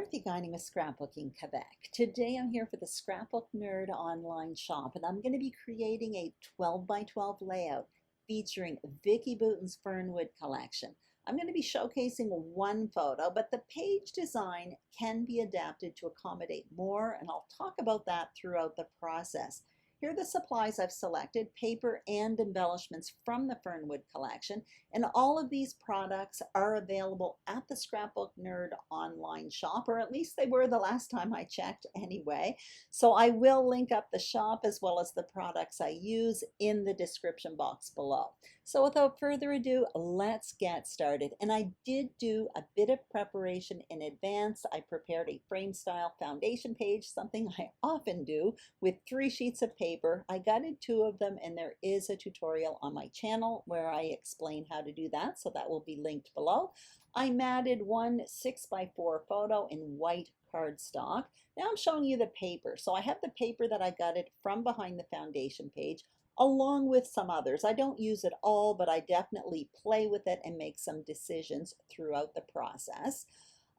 Dorothy guiding with Scrapbooking Quebec. Today I'm here for the Scrapbook Nerd online shop, and I'm going to be creating a 12 by 12 layout featuring Vicki Boutin Fernwood Collection. I'm going to be showcasing one photo, but the page design can be adapted to accommodate more, and I'll talk about that throughout the process. Here are the supplies I've selected, paper and embellishments from the Fernwood Collection, and all of these products are available at the Scrapbook Nerd online shop, or at least they were the last time I checked anyway. So I will link up the shop as well as the products I use in the description box below. So without further ado, let's get started. And I did do a bit of preparation in advance. I prepared a frame style foundation page, something I often do, with 3 sheets of paper. I gutted 2 of them, and there is a tutorial on my channel where I explain how to do that, so that will be linked below. I matted one 6x4 photo in white cardstock. Now I'm showing you the paper. So I have the paper that I gutted from behind the foundation page, along with some others. I don't use it all, but I definitely play with it and make some decisions throughout the process.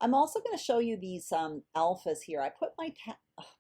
I'm also going to show you these alphas here. I put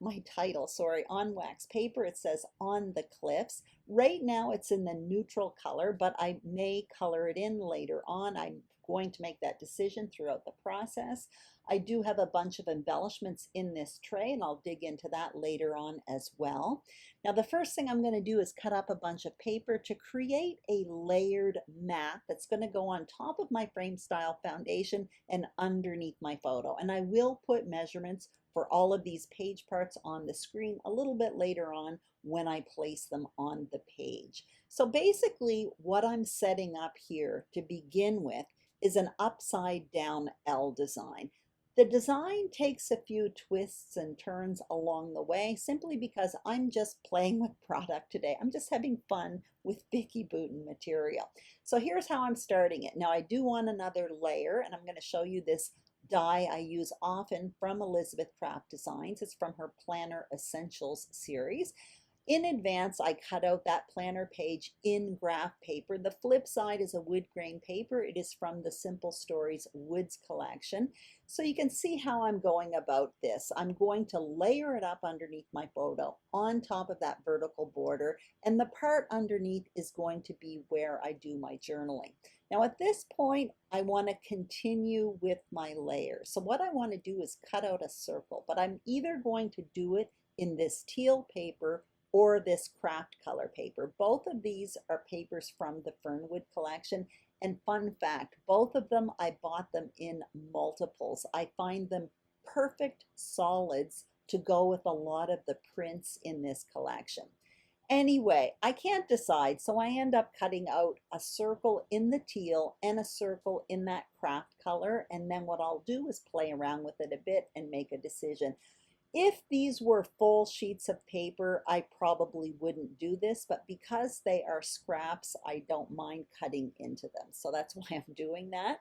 my title, on wax paper. It says On the Cliffs. Right now it's in the neutral color, but I may color it in later on. I'm going to make that decision throughout the process. I do have a bunch of embellishments in this tray, and I'll dig into that later on as well. Now the first thing I'm going to do is cut up a bunch of paper to create a layered mat that's going to go on top of my frame style foundation and underneath my photo. And I will put measurements for all of these page parts on the screen a little bit later on when I place them on the page. So basically what I'm setting up here to begin with is an upside down L design. The design takes a few twists and turns along the way simply because I'm just playing with product today. I'm just having fun with Vicki Boutin material. So here's how I'm starting it. Now I do want another layer, and I'm going to show you this die I use often from Elizabeth Craft Designs. It's from her Planner Essentials series. In advance, I cut out that planner page in graph paper. The flip side is a wood grain paper. It is from the Simple Stories Woods collection. So you can see how I'm going about this. I'm going to layer it up underneath my photo on top of that vertical border, and the part underneath is going to be where I do my journaling. Now at this point, I want to continue with my layers. So what I want to do is cut out a circle, but I'm either going to do it in this teal paper or this craft color paper. Both of these are papers from the Fernwood collection. And fun fact, both of them, I bought them in multiples. I find them perfect solids to go with a lot of the prints in this collection. Anyway, I can't decide, so I end up cutting out a circle in the teal and a circle in that craft color, and then what I'll do is play around with it a bit and make a decision. If these were full sheets of paper, I probably wouldn't do this, but because they are scraps, I don't mind cutting into them. So that's why I'm doing that.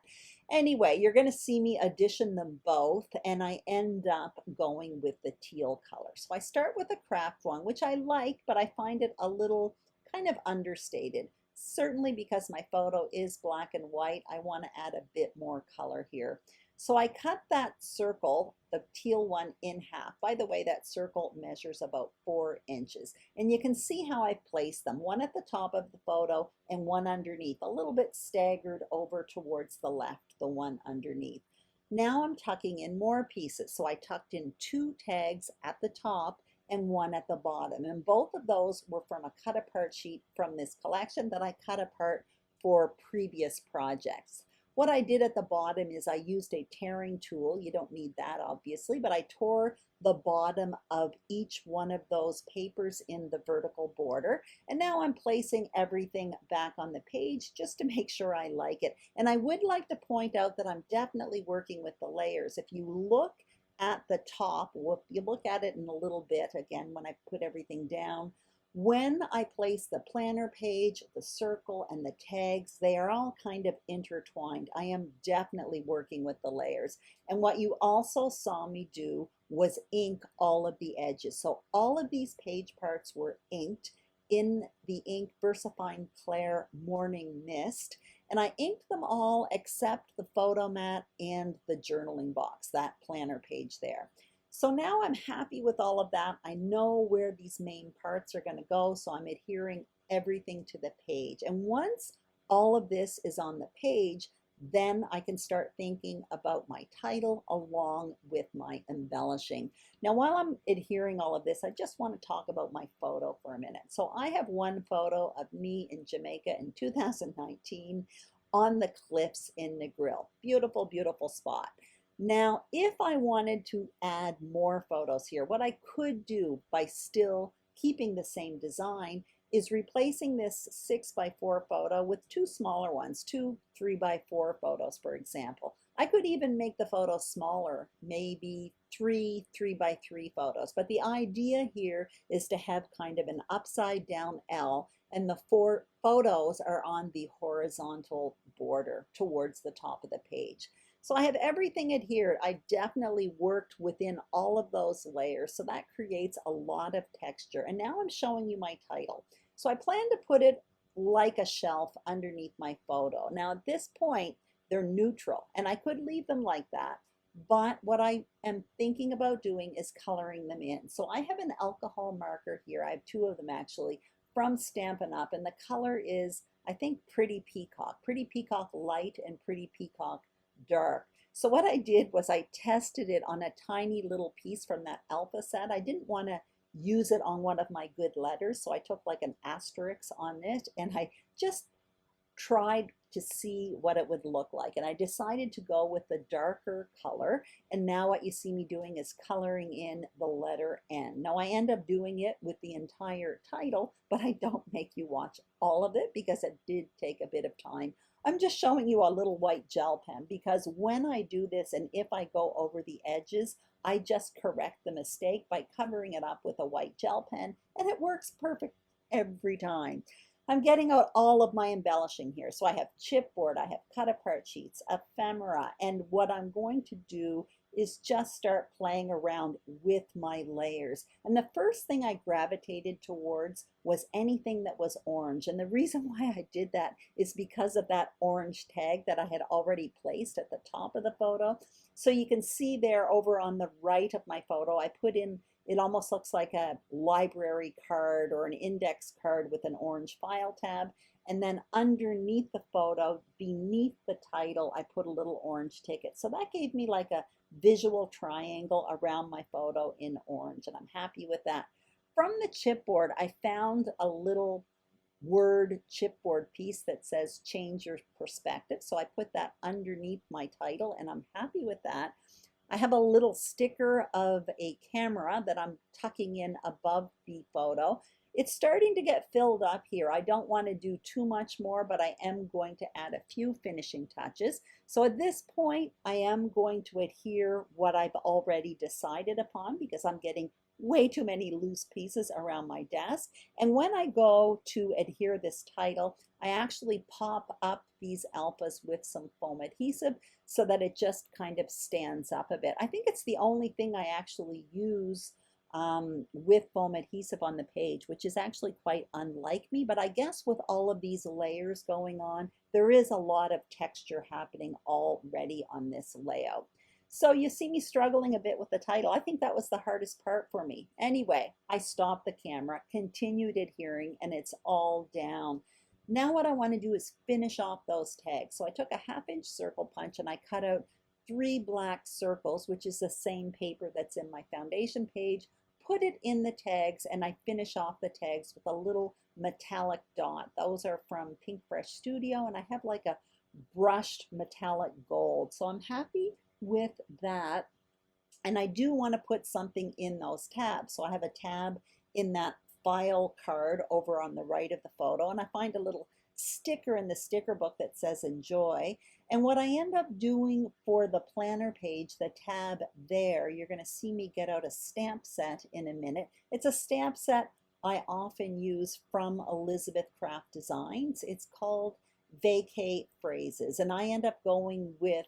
Anyway, you're going to see me addition them both, and I end up going with the teal color. So I start with a craft one, which I like, but I find it a little kind of understated. Certainly because my photo is black and white, I want to add a bit more color here. So I cut that circle, the teal one, in half. By the way, that circle measures about 4 inches. And you can see how I place them, one at the top of the photo and one underneath, a little bit staggered over towards the left, the one underneath. Now I'm tucking in more pieces. So I tucked in 2 tags at the top and 1 at the bottom. And both of those were from a cut apart sheet from this collection that I cut apart for previous projects. What I did at the bottom is I used a tearing tool. You don't need that obviously, but I tore the bottom of each one of those papers in the vertical border. And now I'm placing everything back on the page just to make sure I like it. And I would like to point out that I'm definitely working with the layers. If you look at the top, you look at it in a little bit again when I put everything down, when I place the planner page, the circle, and the tags, they are all kind of intertwined. I am definitely working with the layers. And what you also saw me do was ink all of the edges. So all of these page parts were inked in the ink VersaFine Clair Morning Mist. And I inked them all except the photo mat and the journaling box, that planner page there. So now I'm happy with all of that. I know where these main parts are going to go, so I'm adhering everything to the page. And once all of this is on the page, then I can start thinking about my title along with my embellishing. Now, while I'm adhering all of this, I just want to talk about my photo for a minute. So I have one photo of me in Jamaica in 2019 on the cliffs in Negril. Beautiful, beautiful spot. Now, if I wanted to add more photos here, what I could do by still keeping the same design is replacing this 6x4 photo with two smaller ones, two 3x4 photos, for example. I could even make the photo smaller, maybe three 3x3 photos. But the idea here is to have kind of an upside down L, and the four photos are on the horizontal border towards the top of the page. So I have everything adhered. I definitely worked within all of those layers, so that creates a lot of texture. And now I'm showing you my title. So I plan to put it like a shelf underneath my photo. Now at this point, they're neutral, and I could leave them like that. But what I am thinking about doing is coloring them in. So I have an alcohol marker here. I have two of them actually from Stampin' Up, and the color is, I think, Pretty Peacock Light and Pretty Peacock Dark. So what I did was I tested it on a tiny little piece from that alpha set. I didn't want to use it on one of my good letters, so I took like an asterisk on it and I just tried to see what it would look like, and I decided to go with the darker color. And now what you see me doing is coloring in the letter N. Now I end up doing it with the entire title, but I don't make you watch all of it because it did take a bit of time. I'm just showing you a little white gel pen because when I do this and if I go over the edges, I just correct the mistake by covering it up with a white gel pen, and it works perfect every time. I'm getting out all of my embellishing here. So I have chipboard, I have cut apart sheets, ephemera, and what I'm going to do is just start playing around with my layers. And the first thing I gravitated towards was anything that was orange. And the reason why I did that is because of that orange tag that I had already placed at the top of the photo. So you can see there over on the right of my photo, I put in, it almost looks like a library card or an index card with an orange file tab. And then underneath the photo, beneath the title, I put a little orange ticket. So that gave me like a visual triangle around my photo in orange, and I'm happy with that. From the chipboard, I found a little word chipboard piece that says change your perspective. So I put that underneath my title, and I'm happy with that. I have a little sticker of a camera that I'm tucking in above the photo. It's starting to get filled up here. I don't want to do too much more, but I am going to add a few finishing touches. So at this point, I am going to adhere what I've already decided upon because I'm getting way too many loose pieces around my desk. And when I go to adhere this title, I actually pop up these alphas with some foam adhesive so that it just kind of stands up a bit. I think it's the only thing I actually use with foam adhesive on the page, which is actually quite unlike me, but I guess with all of these layers going on, there is a lot of texture happening already on this layout. So you see me struggling a bit with the title. I think that was the hardest part for me. Anyway, I stopped the camera, continued adhering, and it's all down. Now what I want to do is finish off those tags. So I took a 1/2 inch circle punch and I cut out 3 black circles, which is the same paper that's in my foundation page, put it in the tags, and I finish off the tags with a little metallic dot. Those are from Pink Fresh Studio, and I have like a brushed metallic gold. So I'm happy with that. And I do want to put something in those tabs. So I have a tab in that file card over on the right of the photo, and I find a little sticker in the sticker book that says enjoy. And what I end up doing for the planner page, the tab there, you're going to see me get out a stamp set in a minute. It's a stamp set I often use from Elizabeth Craft Designs. It's called Vacate Phrases, and I end up going with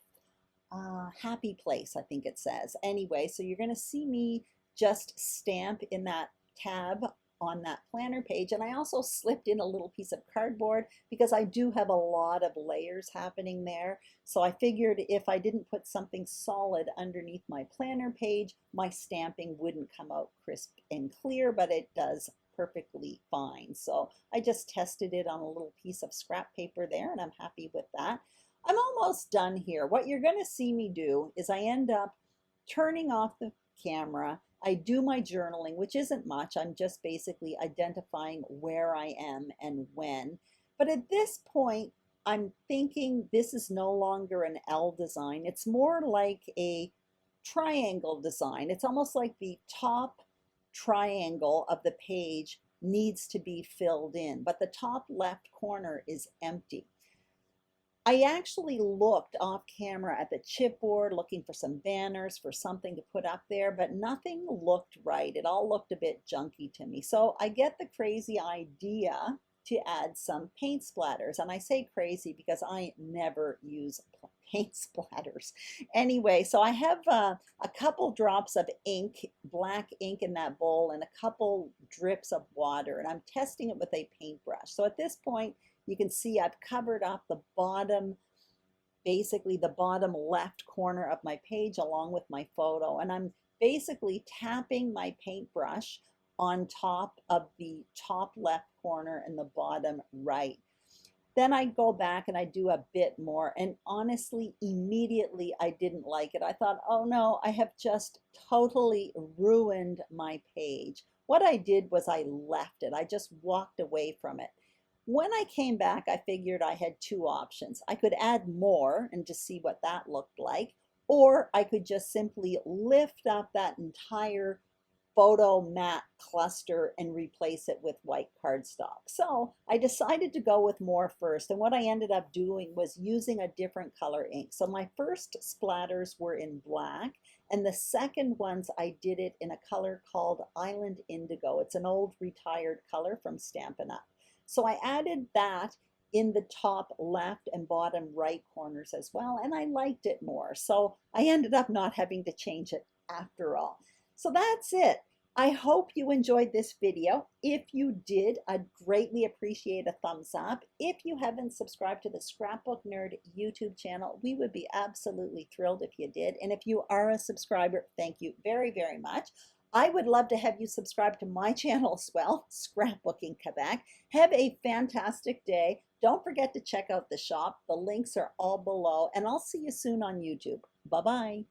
happy place, I think it says. Anyway, so you're going to see me just stamp in that tab on that planner page. And I also slipped in a little piece of cardboard because I do have a lot of layers happening there. So I figured if I didn't put something solid underneath my planner page, my stamping wouldn't come out crisp and clear, but it does perfectly fine. So I just tested it on a little piece of scrap paper there, and I'm happy with that. I'm almost done here. What you're going to see me do is I end up turning off the camera. I do my journaling, which isn't much. I'm just basically identifying where I am and when. But at this point, I'm thinking this is no longer an L design. It's more like a triangle design. It's almost like the top triangle of the page needs to be filled in, but the top left corner is empty. I actually looked off camera at the chipboard looking for some banners, for something to put up there, but nothing looked right. It all looked a bit junky to me. So I get the crazy idea to add some paint splatters. And I say crazy because I never use paint splatters. Anyway, so I have a couple drops of ink, black ink in that bowl, and a couple drips of water, and I'm testing it with a paintbrush. So at this point, you can see I've covered up the bottom, basically the bottom left corner of my page along with my photo, and I'm basically tapping my paintbrush on top of the top left corner and the bottom right. Then I go back and I do a bit more, and honestly, immediately I didn't like it. I thought, oh no, I have just totally ruined my page. What I did was I left it. I just walked away from it. When I came back, I figured I had two options. I could add more and just see what that looked like, or I could just simply lift up that entire photo mat cluster and replace it with white cardstock. So I decided to go with more first, and what I ended up doing was using a different color ink. So my first splatters were in black, and the second ones I did it in a color called Island Indigo. It's an old retired color from Stampin' Up. So I added that in the top left and bottom right corners as well, and I liked it more. So I ended up not having to change it after all. So that's it. I hope you enjoyed this video. If you did, I'd greatly appreciate a thumbs up. If you haven't subscribed to the Scrapbook Nerd YouTube channel, we would be absolutely thrilled if you did. And if you are a subscriber, thank you very, very much. I would love to have you subscribe to my channel as well, Scrapbooking Quebec. Have a fantastic day. Don't forget to check out the shop. The links are all below, and I'll see you soon on YouTube. Bye-bye.